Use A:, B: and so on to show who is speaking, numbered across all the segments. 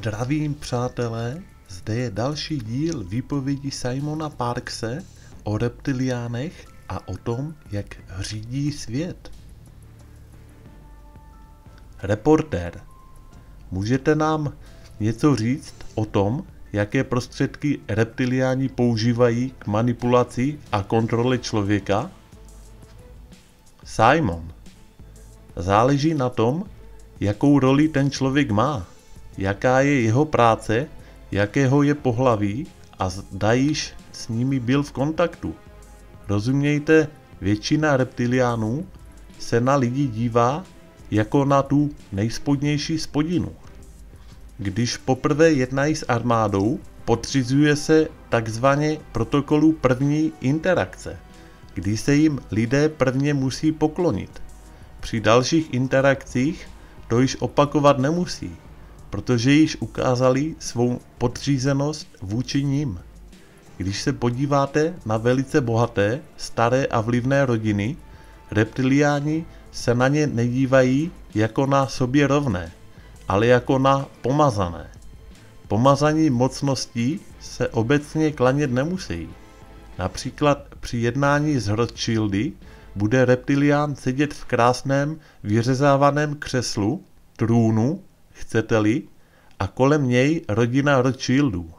A: Zdravím, přátelé, zde je další díl výpovědi Simona Parkse o reptiliánech a o tom, jak řídí svět. Reportér, můžete nám něco říct o tom, jaké prostředky reptiliáni používají k manipulaci a kontrole člověka? Simon, záleží na tom, jakou roli ten člověk má, jaká je jeho práce, jakého je pohlaví a zda již s nimi byl v kontaktu. Rozumějte, většina reptiliánů se na lidi dívá jako na tu nejspodnější spodinu. Když poprvé jednají s armádou, podřizuje se takzvaně protokolu první interakce, kdy se jim lidé prvně musí poklonit. Při dalších interakcích to již opakovat nemusí, protože již ukázali svou podřízenost vůči nim. Když se podíváte na velice bohaté, staré a vlivné rodiny, reptiliáni se na ně nedívají jako na sobě rovné, ale jako na pomazané. Pomazaní mocností se obecně klanět nemusí. Například při jednání s Rothschildy bude reptilián sedět v krásném vyřezávaném křeslu, trůnu, chcete-li, a kolem něj rodina Rothschildů.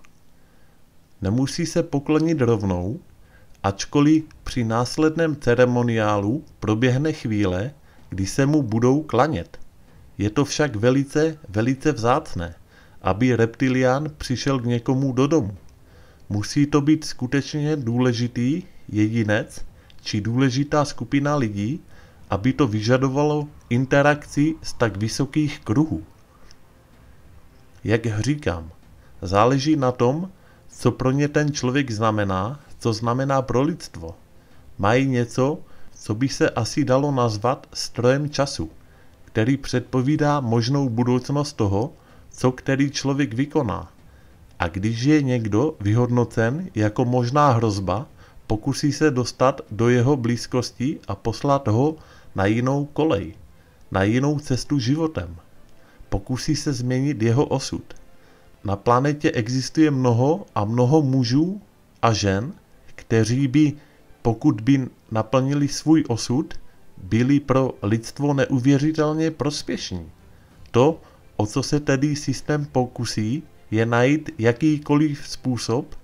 A: Nemusí se poklonit rovnou, ačkoliv při následném ceremoniálu proběhne chvíle, kdy se mu budou klanět. Je to však velice vzácné, aby reptilián přišel k někomu do domu. Musí to být skutečně důležitý jedinec či důležitá skupina lidí, aby to vyžadovalo interakci z tak vysokých kruhů. Jak říkám, záleží na tom, co pro ně ten člověk znamená, co znamená pro lidstvo. Mají něco, co by se asi dalo nazvat strojem času, který předpovídá možnou budoucnost toho, co který člověk vykoná. A když je někdo vyhodnocen jako možná hrozba, pokusí se dostat do jeho blízkosti a poslat ho na jinou kolej, na jinou cestu životem. Pokusí se změnit jeho osud. Na planetě existuje mnoho mužů a žen, kteří by, pokud by naplnili svůj osud, byli pro lidstvo neuvěřitelně prospěšní. To, o co se tedy systém pokusí, je najít jakýkoliv způsob,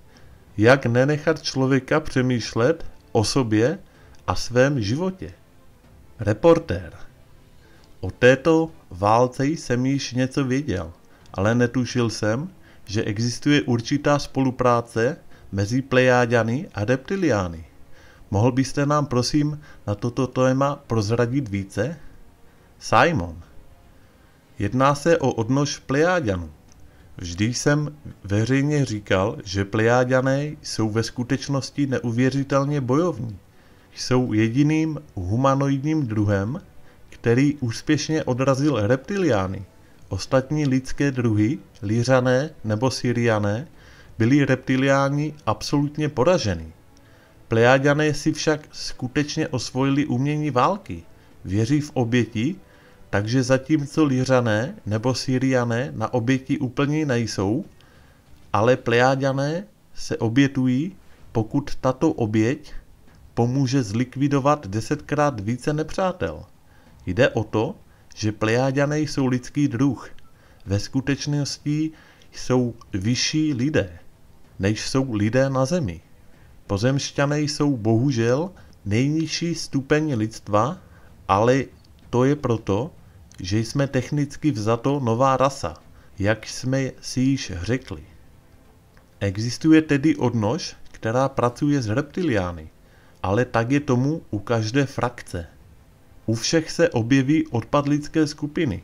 A: jak nenechat člověka přemýšlet o sobě a svém životě. Reportér. O této válce jsem již něco věděl, ale netušil jsem, že existuje určitá spolupráce mezi Plejáďany a reptiliány. Mohl byste nám prosím na toto téma prozradit více? Simon. Jedná se o odnož Plejáďanů. Vždy jsem veřejně říkal, že Plejáďané jsou ve skutečnosti neuvěřitelně bojovní. Jsou jediným humanoidním druhem, který úspěšně odrazil reptiliány. Ostatní lidské druhy, Lyřané nebo Syriané, byli reptiliáni absolutně poraženi. Plejáďané si však skutečně osvojili umění války, věří v oběti, takže zatímco Lyřané nebo Syriané na oběti úplně nejsou, ale Plejáďané se obětují, pokud tato oběť pomůže zlikvidovat 10krát více nepřátel. Jde o to, že Plejáďané jsou lidský druh. Ve skutečnosti jsou vyšší lidé, než jsou lidé na zemi. Pozemšťané jsou bohužel nejnižší stupeň lidstva, ale to je proto, že jsme technicky vzato nová rasa, jak jsme si již řekli. Existuje tedy odnož, která pracuje s reptiliány, ale tak je tomu u každé frakce. U všech se objeví odpadlické skupiny,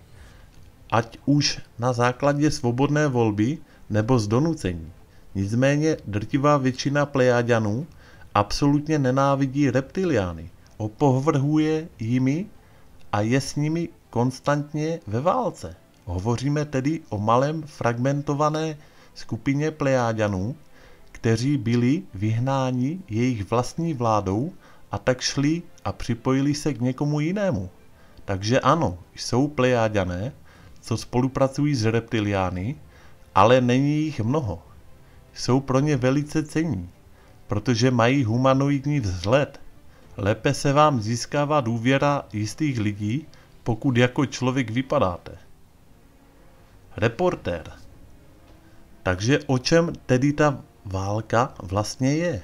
A: ať už na základě svobodné volby nebo z donucení. Nicméně drtivá většina Plejáďanů absolutně nenávidí reptiliány, opovrhuje jimi a je s nimi konstantně ve válce. Hovoříme tedy o malém fragmentované skupině Plejáďanů, kteří byli vyhnáni jejich vlastní vládou a tak šli a připojili se k někomu jinému. Takže ano, jsou Plejáďané, co spolupracují s reptiliány, ale není jich mnoho. Jsou pro ně velice cenní, protože mají humanoidní vzhled. Lépe se vám získává důvěra jistých lidí, pokud jako člověk vypadáte. Reportér. Takže o čem tedy ta válka vlastně je?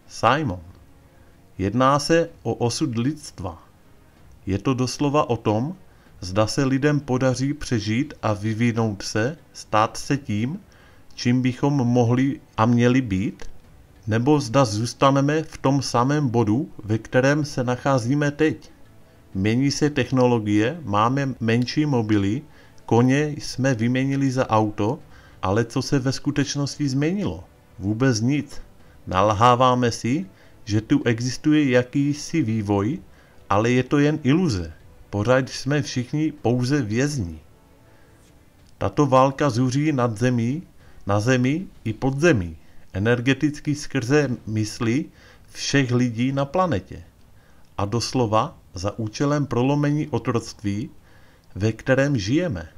A: Simon. Jedná se o osud lidstva. Je to doslova o tom, zda se lidem podaří přežít a vyvinout se, stát se tím, čím bychom mohli a měli být, nebo zda zůstaneme v tom samém bodu, ve kterém se nacházíme teď. Mění se technologie, máme menší mobily, koně jsme vyměnili za auto, ale co se ve skutečnosti změnilo? Vůbec nic. Nalháváme si, že tu existuje jakýsi vývoj, ale je to jen iluze. Pořád jsme všichni pouze vězni. Tato válka zuří nad zemí, na zemi i pod zemí, energeticky skrze mysli všech lidí na planetě. A doslova za účelem prolomení otroctví, ve kterém žijeme.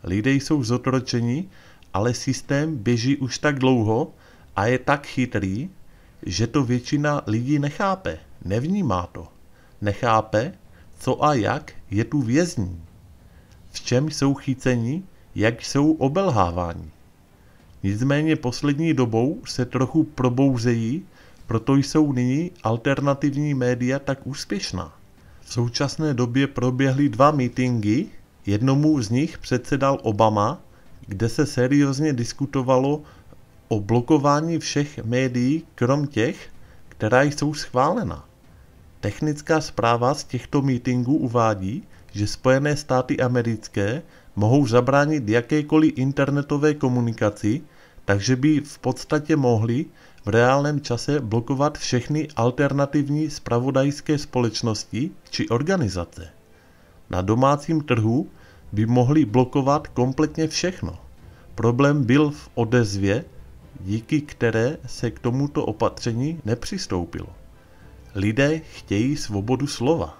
A: Lidé jsou zotročeni, ale systém běží už tak dlouho a je tak chytrý, že to většina lidí nechápe, nevnímá to. Nechápe, co a jak je tu vězní. V čem jsou chyceni, jak jsou obelháváni. Nicméně poslední dobou se trochu probouzejí, proto jsou nyní alternativní média tak úspěšná. V současné době proběhly 2 mítinky, jednomu z nich předsedal Obama, kde se seriózně diskutovalo o blokování všech médií, krom těch, která jsou schválena. Technická zpráva z těchto mítinků uvádí, že Spojené státy americké mohou zabránit jakékoliv internetové komunikaci, takže by v podstatě mohli v reálném čase blokovat všechny alternativní zpravodajské společnosti či organizace. Na domácím trhu by mohli blokovat kompletně všechno. Problém byl v odezvě, díky které se k tomuto opatření nepřistoupilo. Lidé chtějí svobodu slova.